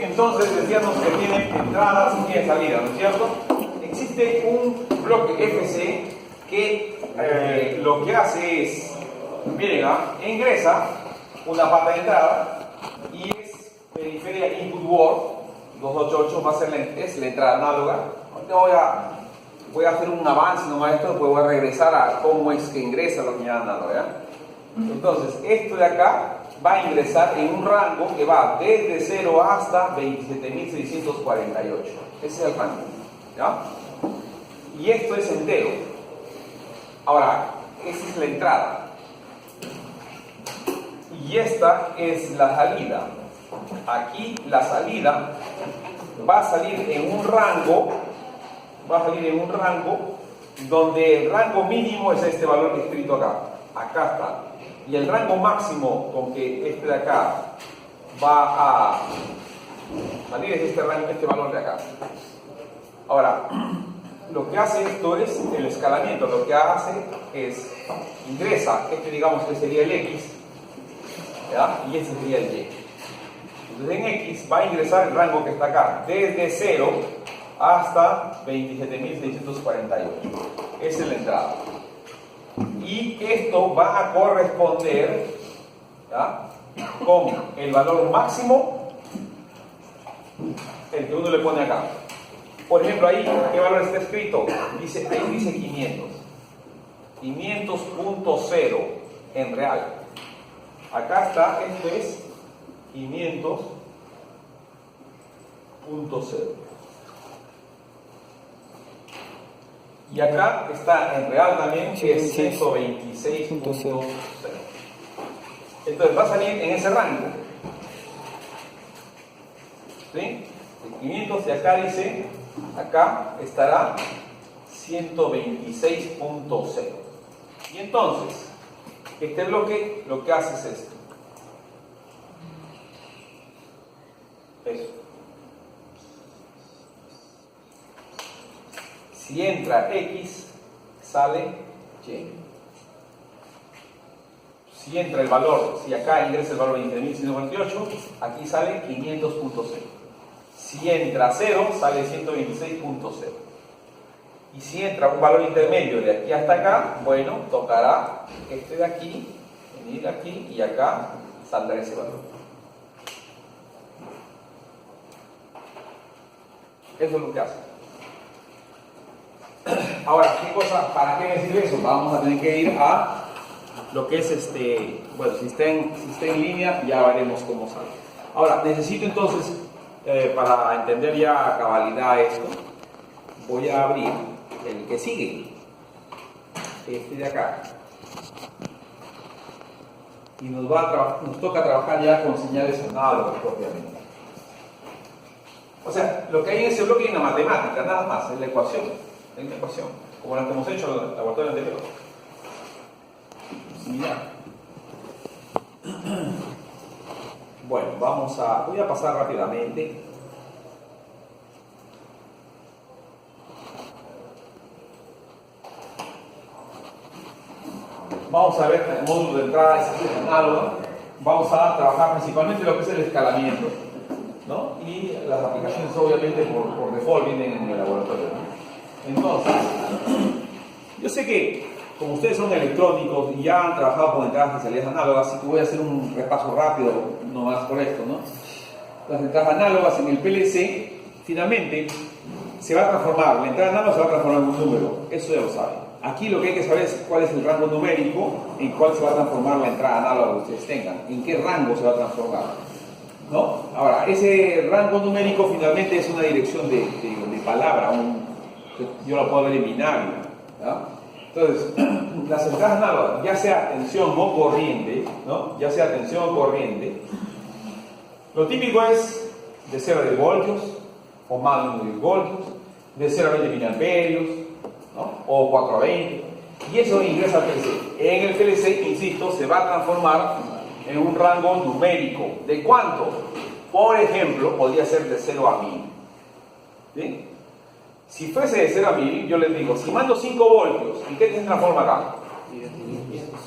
Entonces decíamos que tiene entradas y tiene salida, ¿no es cierto? Existe un bloque FC que lo que hace es, miren, ingresa una pata de entrada y es periferia input word 288, va a ser la entrada análoga. Ahorita voy a hacer un avance nomás de esto, después voy a regresar a cómo es que ingresa la señal análoga. Entonces, esto de acá va a ingresar en un rango que va desde 0 hasta 27.648. Ese es el rango, ¿ya? Y esto es entero. Ahora, esa es la entrada. Y esta es la salida. Aquí la salida va a salir en un rango, donde el rango mínimo es este valor escrito acá. Acá está. Y el rango máximo con que este de acá va a salir es este valor de acá. Ahora, lo que hace esto es el escalamiento. Lo que hace es ingresa, digamos que sería el X, ¿ya? Y este sería el Y. Entonces en X va a ingresar el rango que está acá, desde 0 hasta 27.648. Esa es la entrada. Y esto va a corresponder, ¿ya?, con el valor máximo, el que uno le pone acá. Por ejemplo, ahí, ¿qué valor está escrito? Ahí dice 500. 500.0 en real. Acá está, esto es 500.0. Y acá está en real también, que es 126.0. Entonces va a salir en ese rango. ¿Sí? De 500 y acá dice, acá estará 126.0. Y entonces, este bloque lo que hace es esto. Eso. Si entra X, sale Y. Si entra el valor, si acá ingresa el valor 20.148, aquí sale 500.0. Si entra 0, sale 126.0. Y si entra un valor intermedio de aquí hasta acá, bueno, tocará este de aquí, venir aquí y acá saldrá ese valor. Eso es lo que hace. Ahora, ¿qué cosa? ¿Para qué me sirve eso? Vamos a tener que ir a lo que es bueno, si está en línea, ya veremos cómo sale. Ahora, necesito entonces, para entender ya a cabalidad esto, voy a abrir el que sigue, este de acá. Y nos toca trabajar ya con señales análogas propiamente. O sea, lo que hay en ese bloque es una matemática, nada más, es la ecuación. Es una ecuación, como la que hemos hecho en el laboratorio anterior. Similar. Bueno, voy a pasar rápidamente. Vamos a ver el módulo de entrada de señal análoga. Vamos a trabajar principalmente lo que es el escalamiento, ¿no? Y las aplicaciones obviamente por default vienen en el laboratorio, ¿no? Entonces, yo sé que como ustedes son electrónicos y ya han trabajado con entradas de salidas análogas, así que voy a hacer un repaso rápido nomás por esto, ¿no? Las entradas análogas en el PLC finalmente se va a transformar, la entrada análoga se va a transformar en un número, eso ya lo saben. Aquí lo que hay que saber es cuál es el rango numérico en cuál se va a transformar la entrada análoga que ustedes tengan, en qué rango se va a transformar, ¿no? Ahora, ese rango numérico finalmente es una dirección de palabra, yo lo puedo eliminar, ¿no? Entonces, las entradas análogas, ya sea tensión o corriente, ¿no? Ya sea tensión o corriente, lo típico es de 0 a 10 voltios, o más de 10 voltios, de 0 a 20 miliamperios, ¿no? O 4 a 20, y eso ingresa al PLC. En el PLC, insisto, se va a transformar en un rango numérico. ¿De cuánto? Por ejemplo, podría ser de 0 a 1000. ¿Sí? Si fuese de 0 a 1000, yo les digo, si mando 5 voltios, ¿en qué se transforma acá?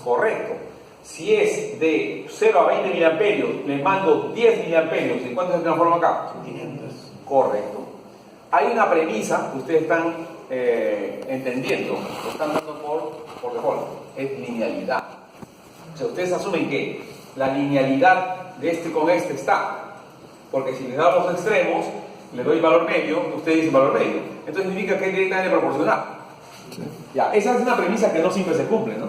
Correcto. Si es de 0 a 20 miliamperios, les mando 10 miliamperios. ¿En cuánto se transforma acá? 500. Correcto. Hay una premisa que ustedes están entendiendo, lo están dando por default, es linealidad. O sea, ustedes asumen que la linealidad de este con este está, porque si les da los extremos, le doy valor medio, ustedes dicen valor medio. Entonces significa que es directamente proporcional. Sí. Ya, esa es una premisa que no siempre se cumple, ¿no?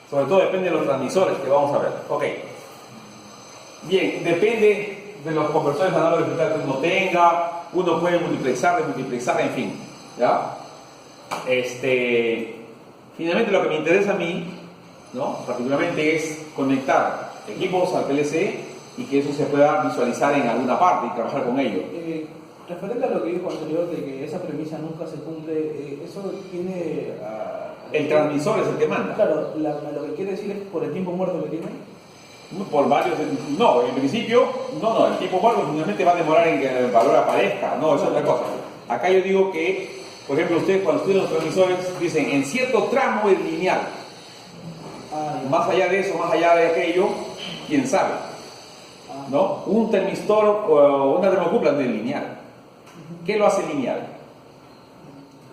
Sobre todo depende de los transmisores que vamos a ver. Ok. Bien, depende de los conversores análogos digitales que uno tenga, uno puede multiplexar, desmultiplexar, en fin. ¿Ya? Finalmente lo que me interesa a mí, ¿no? Particularmente es conectar equipos al PLC y que eso se pueda visualizar en alguna parte y trabajar con ello. Referente a lo que dijo anterior de que esa premisa nunca se cumple, eso tiene... el transmisor es el que manda. Claro, lo que quiere decir es por el tiempo muerto que tiene. Por varios... No, en principio, no, el tiempo muerto finalmente va a demorar en que el valor aparezca, no, eso es otra cosa. Acá yo digo que, por ejemplo, ustedes cuando estudian los transmisores dicen, en cierto tramo es lineal. Más allá de eso, más allá de aquello, quién sabe. ¿No? Un termistor o una termocupla no es lineal. ¿Qué lo hace lineal?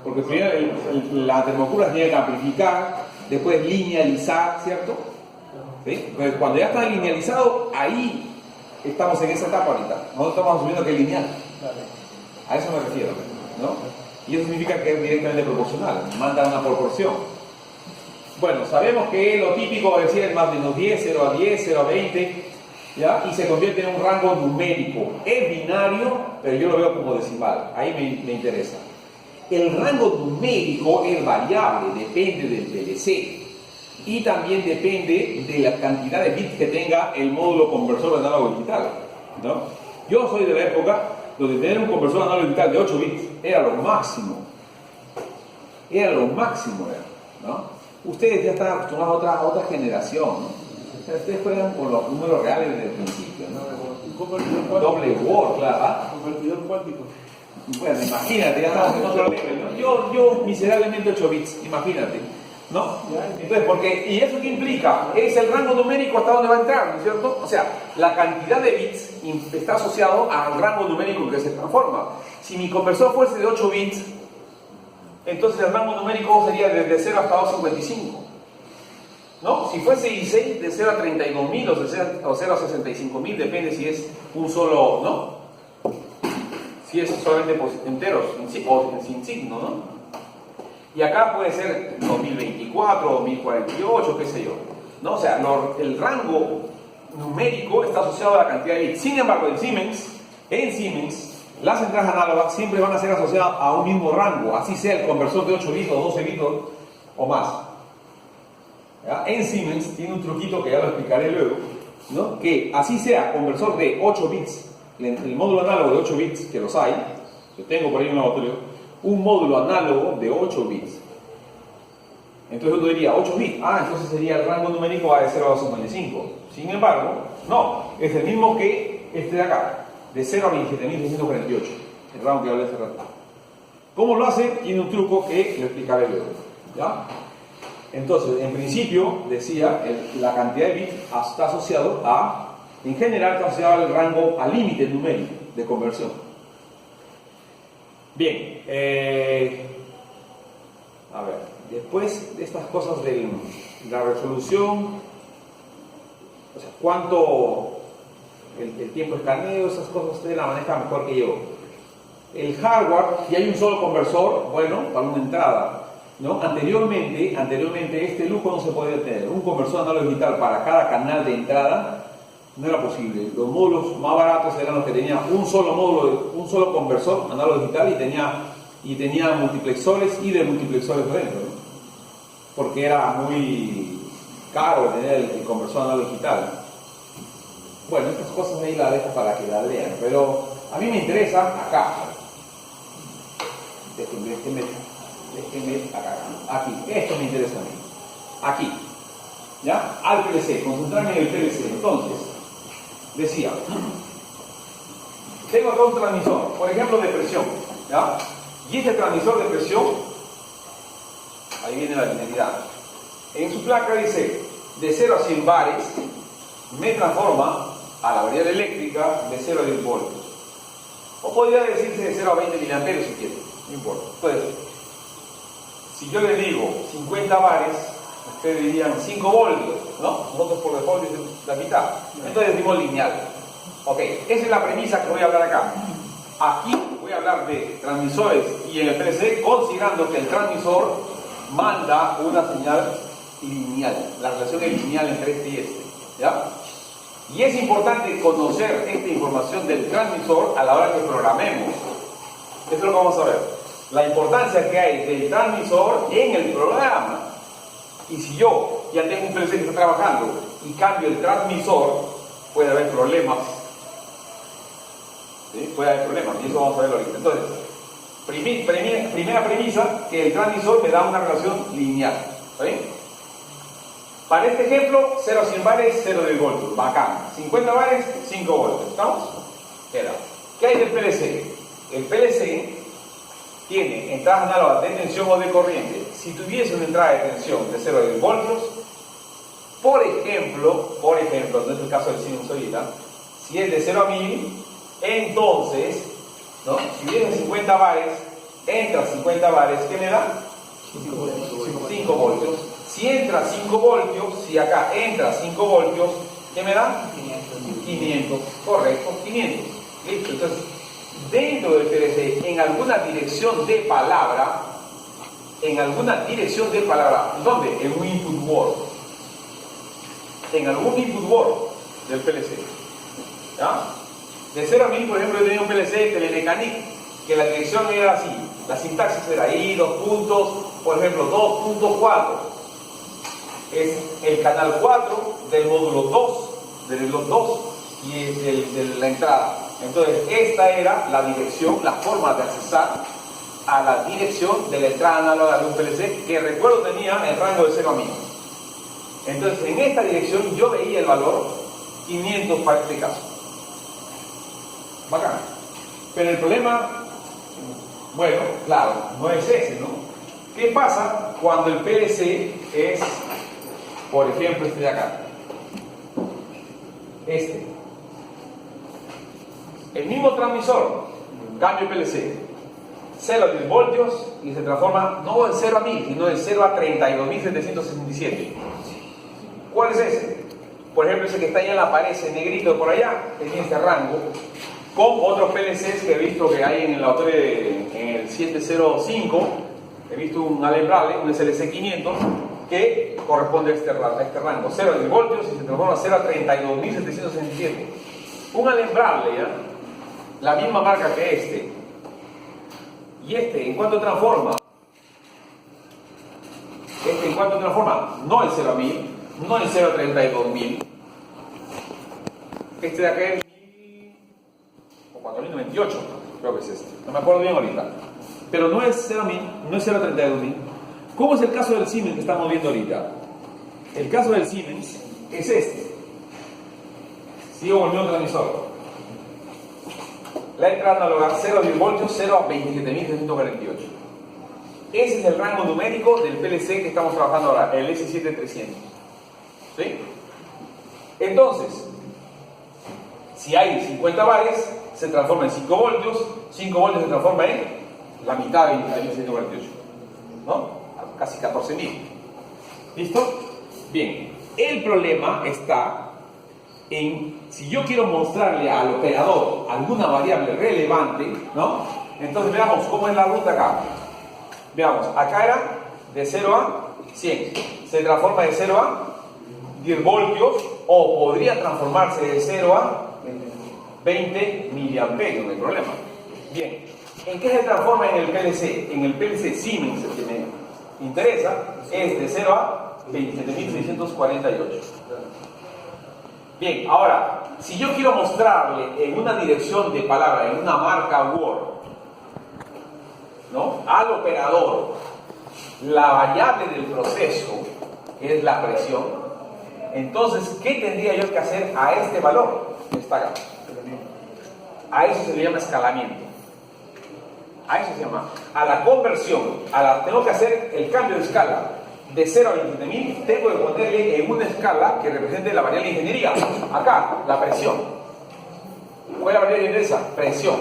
Porque primero la termocupla tiene que amplificar, después linealizar, ¿cierto? ¿Sí? Entonces, cuando ya está linealizado, ahí estamos en esa etapa ahorita. Nosotros estamos asumiendo que es lineal. A eso me refiero, ¿no? Y eso significa que es directamente proporcional, manda una proporción. Bueno, sabemos que lo típico es decir más menos 10, 0 a 10, 0 a 20, ¿ya? Y se convierte en un rango numérico. Es binario, pero yo lo veo como decimal. Ahí me interesa. El rango numérico es variable, depende del PLC. Y también depende de la cantidad de bits que tenga el módulo conversor análogo digital, ¿no? Yo soy de la época donde tener un conversor análogo digital de 8 bits era lo máximo. Era lo máximo, ¿no? Ustedes ya están acostumbrados a otra generación, ¿no? O sea, ustedes juegan con los números reales desde el principio, ¿no? Doble Word, claro. Convertidor cuántico. Bueno, imagínate, ya estamos en otro nivel, ¿no? Yo miserablemente 8 bits, imagínate, ¿no? Entonces, ¿y eso qué implica? Es el rango numérico hasta dónde va a entrar, ¿no es cierto? O sea, la cantidad de bits está asociado al rango numérico que se transforma. Si mi conversor fuese de 8 bits, entonces el rango numérico sería desde 0 hasta 255, ¿no? Si fuese 16, de 0 a 32.000 o 0 a 65.000, depende si es un solo, ¿no? Si es solamente enteros o sin signo, ¿no? Y acá puede ser 2024, 2048, qué sé yo, ¿no? O sea, el rango numérico está asociado a la cantidad de bits. Sin embargo, en Siemens, las entradas análogas siempre van a ser asociadas a un mismo rango, así sea el conversor de 8 bits o 12 bits o más. ¿Ya? En Siemens tiene un truquito que ya lo explicaré luego, ¿no? Que así sea conversor de 8 bits, el módulo análogo de 8 bits, que los hay, yo tengo por ahí un laboratorio, un módulo análogo de 8 bits. Entonces uno diría 8 bits, entonces sería el rango numérico va de 0 a 255. Sin embargo, no, es el mismo que este de acá, de 0 a 27.648, el rango que hablé hace rato. ¿Cómo lo hace? Tiene un truco que lo explicaré luego, ¿ya? Entonces, en principio, decía, la cantidad de bits está asociado en general está asociado al rango, al límite numérico de conversión. Bien, a ver, después de estas cosas de la resolución, o sea, cuánto el tiempo de escaneo, esas cosas ustedes la manejan mejor que yo. El hardware, si hay un solo conversor, bueno, para una entrada, ¿no? Anteriormente este lujo no se podía tener. Un conversor análogo digital para cada canal de entrada no era posible. Los módulos más baratos eran los que tenían un solo módulo, un solo conversor análogo digital y tenía multiplexores y demultiplexores dentro, ¿no? Porque era muy caro tener el conversor análogo digital. Bueno, estas cosas ahí las dejo para que las lean, pero a mí me interesa acá. Déjenme acá, aquí, esto me interesa a mí. Aquí, ¿ya? Al PLC, concentrarme en el PLC. Entonces, decía, tengo acá un transmisor, por ejemplo, de presión, ¿ya? Y este transmisor de presión, ahí viene la linealidad. En su placa dice de 0 a 100 bares me transforma a la variable eléctrica de 0 a 10 voltios. O podría decirse de 0 a 20 miliamperios si quieren, no importa. Entonces, si yo le digo 50 bares, ustedes dirían 5 voltios, ¿no? Nosotros por default dicen la mitad. Entonces decimos lineal. Ok, esa es la premisa que voy a hablar acá. Aquí voy a hablar de transmisores y en el PLC considerando que el transmisor manda una señal lineal. La relación es lineal entre este y este, ¿ya? Y es importante conocer esta información del transmisor a la hora que programemos. Esto es lo que vamos a ver. La importancia que hay del transmisor en el programa. Y si yo ya tengo un PLC que está trabajando y cambio el transmisor, puede haber problemas. ¿Sí? Puede haber problemas, y eso vamos a verlo ahorita. Entonces, primera premisa, que el transmisor me da una relación lineal. ¿Está bien? Para este ejemplo, 0 a 100 bares, 0 de voltios. Bacán. 50 bares, 5 voltios. ¿Estamos? Queda. ¿Qué hay del PLC? El PLC tiene entradas análogas de tensión o de corriente. Si tuviese una entrada de tensión de 0 a 10 voltios, por ejemplo, no es el caso del sinusoidal, si es de 0 a 1000, entonces, ¿no? Si hubiese 50 bares, entra 50 bares, ¿qué me da? 5 voltios. Si entra 5 voltios, si acá entra 5 voltios, ¿qué me da? 500. Correcto, 500. Listo. Entonces, dentro del PLC, en alguna dirección de palabra, ¿dónde? En un input word. En algún input word del PLC. ¿Ya? De 0 a 1000, por ejemplo, yo tenía un PLC de Telemecanique, que la dirección era así. La sintaxis era ahí, 2 puntos, por ejemplo, 2.4. Es el canal 4 del módulo 2, del slot 2, y es de la entrada. Entonces, esta era la dirección, la forma de accesar a la dirección de la entrada análoga de un PLC, que recuerdo tenía el rango de 0 a 1000. Entonces, en esta dirección yo veía el valor 500 para este caso. Bacán. Pero el problema, bueno, claro, no es ese, ¿no? ¿Qué pasa cuando el PLC es, por ejemplo, este de acá? El mismo transmisor, cambio PLC, 0 a 10 voltios y se transforma no de 0 a 1000, sino de 0 a 32.767. ¿Cuál es ese? Por ejemplo, ese que está ahí en la pared, ese negrito por allá, tenía este rango, con otros PLCs que he visto que hay en el laboratorio en el 705, he visto un alembrable, un SLC 500, que corresponde a este rango, 0 a 10 voltios y se transforma a 0 a 32.767. Un alembrable, ¿ya? La misma marca que este. ¿Y este en cuánto transforma? Este en cuánto transforma, no el 0 a 1000, no el 0 a 32.000. Este de acá es 4098, creo que es este. No me acuerdo bien ahorita. Pero no es 0 a 1000, no es 0 a 32.000. ¿Cómo es el caso del Siemens que estamos viendo ahorita? El caso del Siemens es este. Sigo con el mismo transmisor. La entrada análoga 0 a 10 voltios, 0 a 27.348. Ese es el rango numérico del PLC que estamos trabajando ahora, el S7300. ¿Sí? Entonces, si hay 50 bares, se transforma en 5 voltios, 5 voltios se transforma en la mitad de 27.148, ¿no? Casi 14.000. ¿Listo? Bien, el problema está en, si yo quiero mostrarle al operador alguna variable relevante, ¿no? Entonces veamos cómo es la ruta acá. Veamos, acá era de 0 a 100, se transforma de 0 a 10 voltios, o podría transformarse de 0 a 20 miliamperios, no hay problema. Bien, ¿en qué se transforma en el PLC? En el PLC Siemens, el que me interesa, es de 0 a 27.648. Bien, ahora, si yo quiero mostrarle en una dirección de palabra, en una marca Word, ¿no?, al operador la variable del proceso, que es la presión, entonces, ¿qué tendría yo que hacer a este valor que está acá? A eso se le llama escalamiento. A eso se llama. A la conversión, tengo que hacer el cambio de escala de 0 a 27.000, tengo que ponerle en una escala que represente la variable de ingeniería. Acá, la presión. ¿Cuál es la variable de ingeniería? Presión.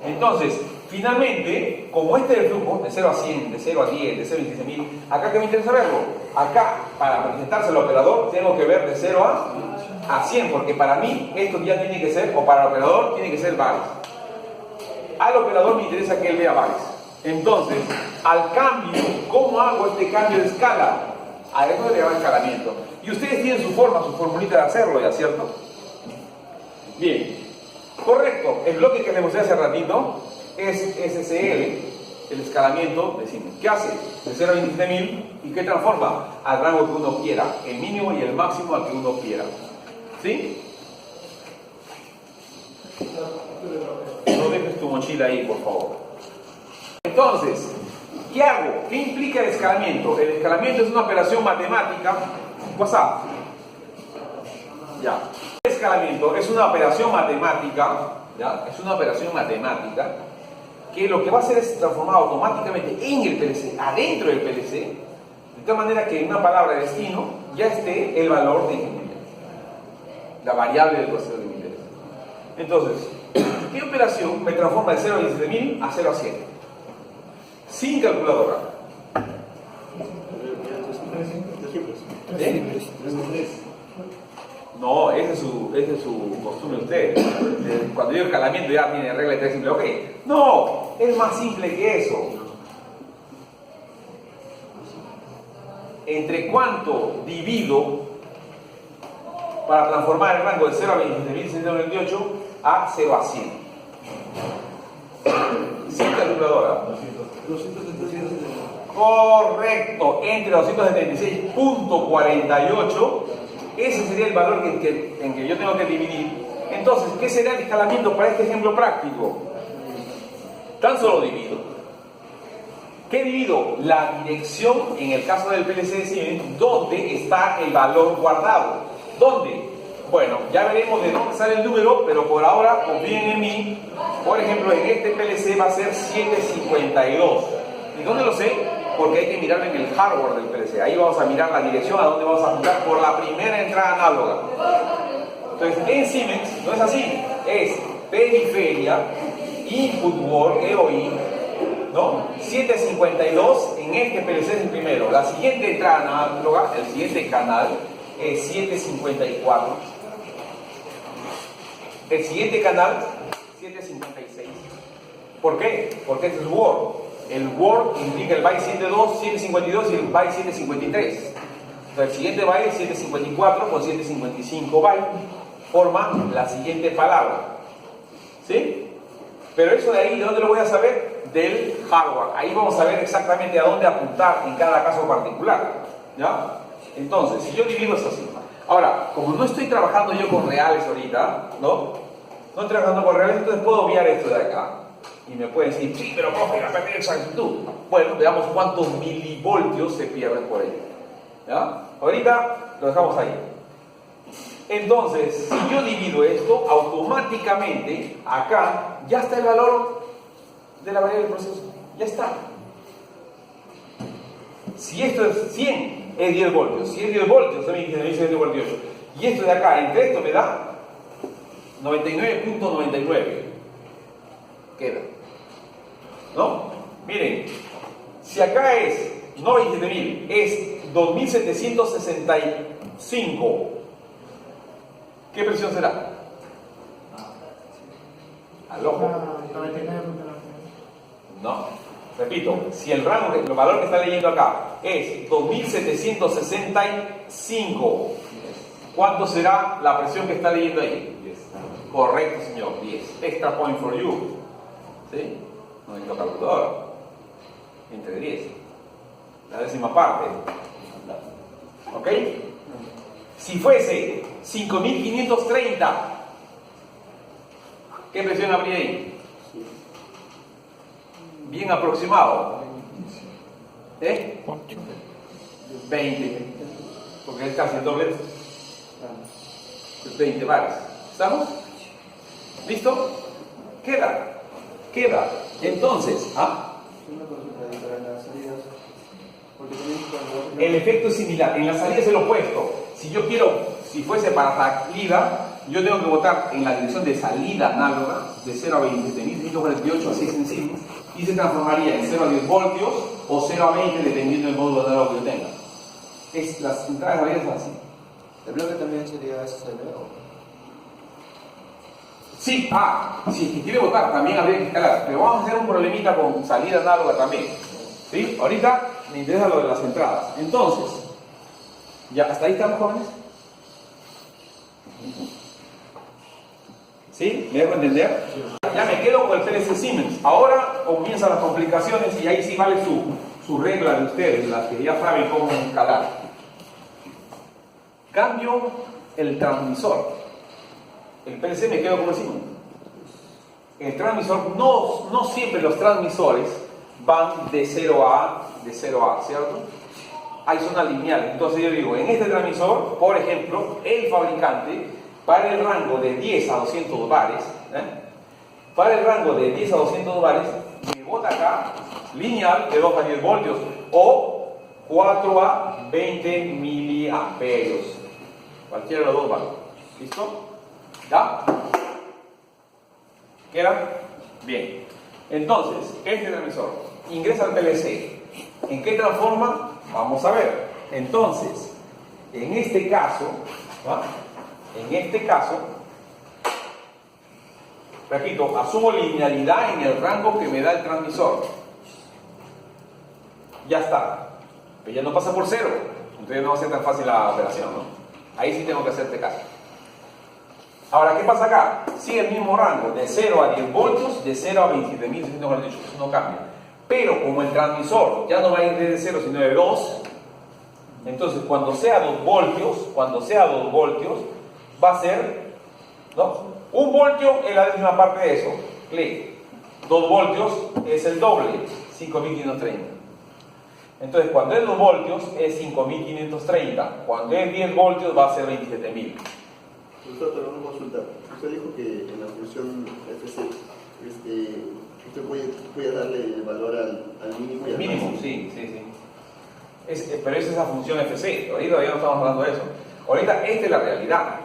Entonces, finalmente, como este es el flujo, de 0 a 100, de 0 a 10, de 0 a 27.000, acá que me interesa verlo. Acá, para presentárselo al operador, tengo que ver de 0 a 100, porque para mí esto ya tiene que ser, o para el operador, tiene que ser varios. Al operador me interesa que él vea varios. Entonces, al cambio, ¿cómo hago este cambio de escala? A eso le llama escalamiento. Y ustedes tienen su forma, su formulita de hacerlo, ¿ya cierto? Bien, correcto. El bloque que les mostré hace ratito es SSL, el escalamiento de Siemens. ¿Qué hace? De 0 a 27.000, ¿y qué transforma? Al rango que uno quiera, el mínimo y el máximo al que uno quiera. ¿Sí? No dejes tu mochila ahí, por favor. Entonces, ¿qué hago? ¿Qué implica el escalamiento? El escalamiento es una operación matemática. WhatsApp. Ya. El escalamiento es una operación matemática. ¿Ya? Es una operación matemática que lo que va a hacer es transformar automáticamente en el PLC, adentro del PLC, de tal manera que en una palabra de destino ya esté el valor de ingeniería, la variable del proceso de ingeniería. Entonces, ¿qué operación me transforma de 0 a 17.000 a 0 a 100? Sin calculadora. ¿Eh? No, ese es su costumbre de ustedes. Cuando digo escalamiento ya tiene regla de 3 simple. Ok. No, es más simple que eso. ¿Entre cuánto divido para transformar el rango de 0 a 27.698 a 0 a 100? Sin calculadora. 276. Correcto, entre 276.48, ese sería el valor en que yo tengo que dividir. Entonces, ¿qué será el escalamiento para este ejemplo práctico? Tan solo divido. ¿Qué divido? La dirección, en el caso del PLC de Siemens, ¿dónde está el valor guardado? ¿Dónde? Bueno, ya veremos de dónde sale el número, pero por ahora confíen en mí. Por ejemplo, en este PLC va a ser 752. ¿Y dónde lo sé? Porque hay que mirarlo en el hardware del PLC. Ahí vamos a mirar la dirección a dónde vamos a apuntar por la primera entrada análoga. Entonces, en Siemens no es así. Es periferia, input word, EOI, ¿no? 752 en este PLC es el primero. La siguiente entrada análoga, el siguiente canal, es 754. El siguiente canal, 756. ¿Por qué? Porque este es Word. El Word implica el byte 752 y el byte 753. Entonces, el siguiente byte, 754 con 755 bytes, forma la siguiente palabra. ¿Sí? Pero eso de ahí, ¿de dónde lo voy a saber? Del hardware. Ahí vamos a ver exactamente a dónde apuntar en cada caso particular. ¿Ya? Entonces, si yo divido es así. Ahora, como no estoy trabajando yo con reales ahorita, ¿no? No estoy trabajando con reales, entonces puedo obviar esto de acá. Y me pueden decir, sí, pero profe, la pérdida de exactitud. Bueno, veamos cuántos milivoltios se pierden por ello. ¿Ya? Ahorita lo dejamos ahí. Entonces, si yo divido esto, automáticamente acá ya está el valor de la variable del proceso. Ya está. Si esto es 100, es 10 voltios. Si es 10 voltios, también dice 10 voltios. Y esto de acá, entre esto me da 99.99. Queda. ¿No? Miren, si acá es no 27.000, es 2.765. ¿Qué presión será? Al ojo. No. Repito, si el rango, el valor que está leyendo acá es 2.765, ¿cuánto será la presión que está leyendo ahí? 10. Correcto, señor, 10. Extra point for you. ¿Sí? No necesito calculadora. Entre 10. La décima parte. ¿Ok? Si fuese 5.530, ¿qué presión habría ahí? Bien aproximado. ¿Eh? 20. Porque es casi el doble. 20 bares. ¿Estamos? ¿Listo? Queda. Queda. Entonces, Una consulta para las salidas. Por El efecto es similar. En la salida es el opuesto. Si yo quiero, si fuese para salida, yo tengo que botar en la dirección de salida análoga de 0 a 27.148 a 6 centímetros y se transformaría en 0 a 10 voltios o 0 a 20 dependiendo del módulo análogo que yo tenga. Las entradas de son así. ¿El bloque también sería SSL o...? Sí, si es que quiere votar también habría que escalar, pero vamos a hacer un problemita con salida análoga también. ¿Sí? Ahorita me interesa lo de las entradas. Entonces, ¿ya hasta ahí estamos, jóvenes? ¿Sí? ¿Me dejo entender? Ya me quedo con el PLC Siemens. Ahora comienzan las complicaciones y ahí sí vale su regla de ustedes, las que ya saben cómo escalar. Cambio el transmisor. El PLC me quedo como el Siemens. El transmisor, no siempre los transmisores van de 0 a, ¿cierto? Hay zonas lineales. Entonces yo digo, en este transmisor, por ejemplo, el fabricante, para el rango de 10 a 200 bares, para el rango de 10 a 200 bares, me bota acá lineal de 2 a 10 voltios o 4 a 20 miliamperios. Cualquiera de los dos vale. ¿Listo? ¿Ya? ¿Queda? Bien. Entonces, este transmisor ingresa al PLC. ¿En qué transforma? Vamos a ver. Entonces, en este caso, repito, asumo linealidad en el rango que me da el transmisor. Ya está. Pero ya no pasa por 0. Entonces no va a ser tan fácil la operación, ¿no? Ahí sí tengo que hacerte caso. Ahora, ¿qué pasa acá? Sigue el mismo rango, de 0 a 10 voltios, de 0 a 27.648, eso no cambia. Pero como el transmisor ya no va a ir de 0, sino de 2, entonces cuando sea 2 voltios, va a ser, ¿no? 1 voltio es la décima parte de eso, clic. 2 voltios es el doble, 5.530. Entonces, cuando es 2 voltios es 5.530. Cuando es 10 voltios va a ser 27.000. Profesor, pero una consulta. Usted dijo que en la función FC usted puede darle el valor al mínimo y al Mínimo, máximo. sí. Pero esa es la función FC. Ahorita ya no estamos hablando de eso. Ahorita esta es la realidad,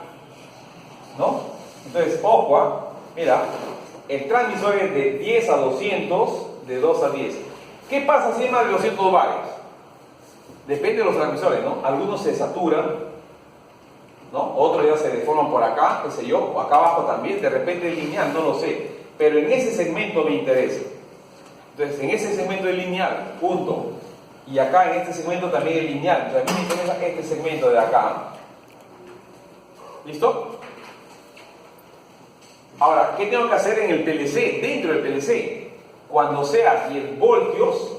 ¿no? Entonces, ojo, mira, el transmisor es de 10 a 200, de 2 a 10. ¿Qué pasa si hay más de 200 bares? Depende de los transmisores, ¿no? Algunos se saturan, ¿no? Otros ya se deforman por acá, qué sé yo, o acá abajo también, de repente es lineal, no lo sé. Pero en ese segmento me interesa. Entonces, en ese segmento es lineal, punto. Y acá en este segmento también es lineal. Entonces, a mí me interesa este segmento de acá. ¿Listo? Ahora, ¿qué tengo que hacer en el PLC? Dentro del PLC, cuando sea 10 voltios,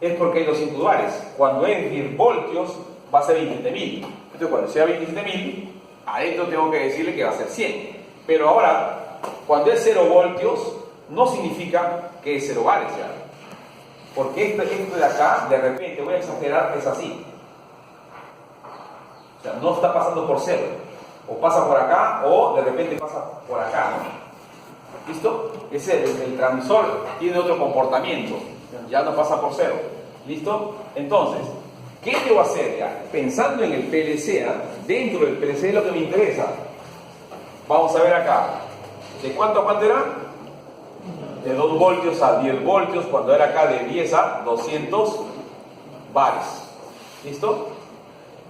es porque hay 200 bares. Cuando es 10 voltios, va a ser 27.000. Entonces, cuando sea 27.000, adentro tengo que decirle que va a ser 100. Pero ahora, cuando es 0 voltios, no significa que es 0 bares ya. Porque esto de acá, de repente, voy a exagerar, es así. O sea, no está pasando por 0. O pasa por acá, o de repente pasa por acá, ¿no? ¿Listo? El transmisor tiene otro comportamiento. Ya no pasa por 0. ¿Listo? Entonces, ¿qué debo hacer ya? Pensando en el PLC, dentro del PLC es lo que me interesa. Vamos a ver acá. ¿De cuánto a cuánto era? De 2 voltios a 10 voltios, cuando era acá de 10 a 200 bares. ¿Listo?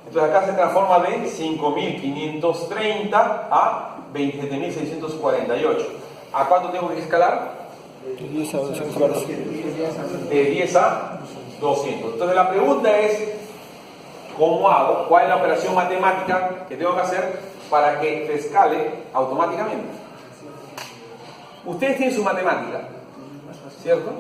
Entonces acá se transforma de 5.530 a 27.648. ¿A cuánto tengo que escalar? De 10 a 200 bares. De 10 a 200. Entonces la pregunta es, ¿cómo hago? ¿Cuál es la operación matemática que tengo que hacer para que se escale automáticamente? Ustedes tienen su matemática, ¿cierto?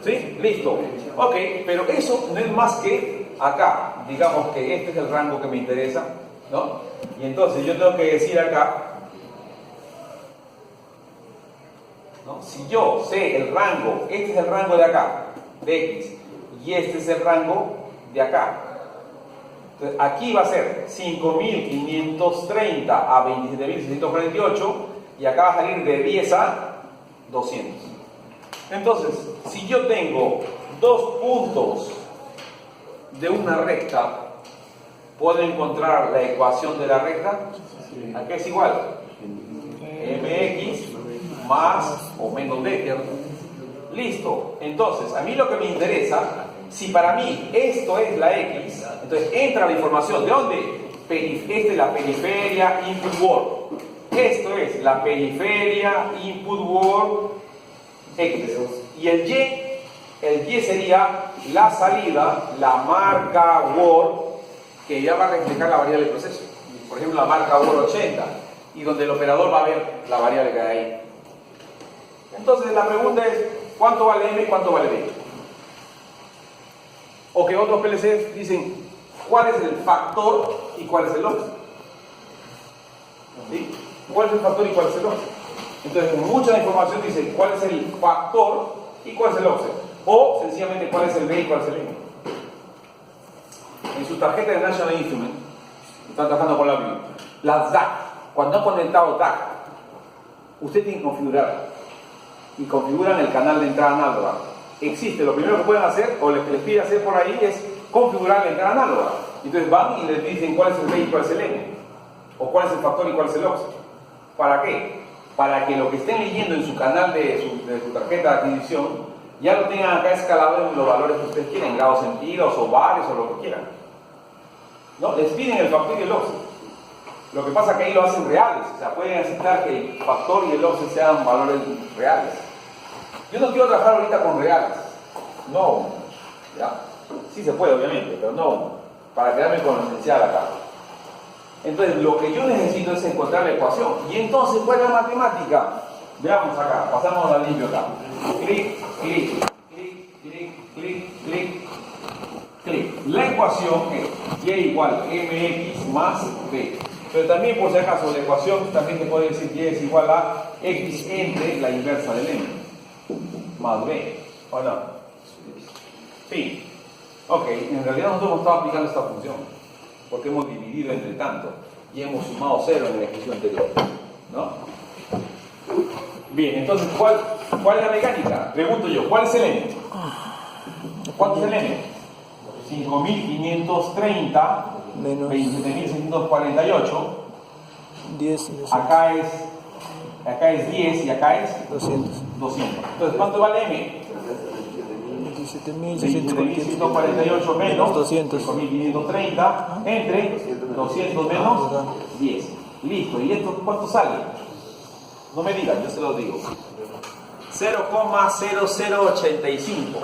¿Sí? Listo. Ok, pero eso no es más que acá. Digamos que este es el rango que me interesa, ¿no? Y entonces yo tengo que decir acá, ¿no? Si yo sé el rango, este es el rango de acá, de X, y este es el rango de acá. Entonces aquí va a ser 5.530 a 27.648 y acá va a salir de 10 a 200. Entonces, si yo tengo dos puntos de una recta, ¿puedo encontrar la ecuación de la recta? ¿A qué es igual? Mx más o menos b. Listo. Entonces, a mí lo que me interesa, si para mí esto es la x, entonces entra la información. ¿De dónde? Esta es la periferia input word. Esto es la periferia input word x. Y el y sería la salida, la marca word, que ya va a reflejar la variable del proceso. Por ejemplo, la marca word 80, y donde el operador va a ver la variable que hay ahí. Entonces la pregunta es, ¿cuánto vale m y cuánto vale b? O que otros PLCs dicen, ¿cuál es el factor y cuál es el offset? ¿Sí? ¿Cuál es el factor y cuál es el offset? Entonces, mucha información dice cuál es el factor y cuál es el offset. O sencillamente cuál es el b y cuál es el m. En su tarjeta de National Instrument, están trabajando con la BIM, las DAC, cuando han conectado DAC, usted tiene que configurar. Y configuran el canal de entrada análoga. Existe, lo primero que pueden hacer, o lo que les pide hacer por ahí, es configurar la entrada análoga. Entonces van y les dicen cuál es el B y cuál es el M, o cuál es el factor y cuál es el offset. ¿Para qué? Para que lo que estén leyendo en su canal de su tarjeta de adquisición ya lo tengan acá escalado en los valores que ustedes quieren, grados centígrados o bares o lo que quieran. ¿No? Les piden el factor y el offset. Lo que pasa es que ahí lo hacen reales, o sea, pueden aceptar que el factor y el offset sean valores reales. Yo no quiero trabajar ahorita con reales, no, ¿ya? Sí se puede obviamente, pero no, para quedarme con lo esencial acá. Entonces lo que yo necesito es encontrar la ecuación. Y entonces, ¿cuál es la matemática? Veamos acá, pasamos a limpio acá. Clic, clic, clic, clic, clic, clic, clic. La ecuación es y igual mx más b. Pero también, por si acaso, la ecuación también te puede decir y es igual a x entre la inversa del m más b, ¿o no? Sí. Ok, en realidad nosotros hemos estado aplicando esta función porque hemos dividido entre tanto y hemos sumado 0 en el ejercicio anterior, ¿no? Bien, entonces, ¿cuál es la mecánica? Pregunto yo, ¿cuál es el n? ¿Cuánto es el n? 5.530 menos 27.648. 10. Acá es 10 y acá es 200. 200. Entonces, ¿cuánto vale m? 27.648 menos 200. 5.530 entre 200 menos 10. Listo. ¿Y esto cuánto sale? No me digan, yo se lo digo. 0,0085.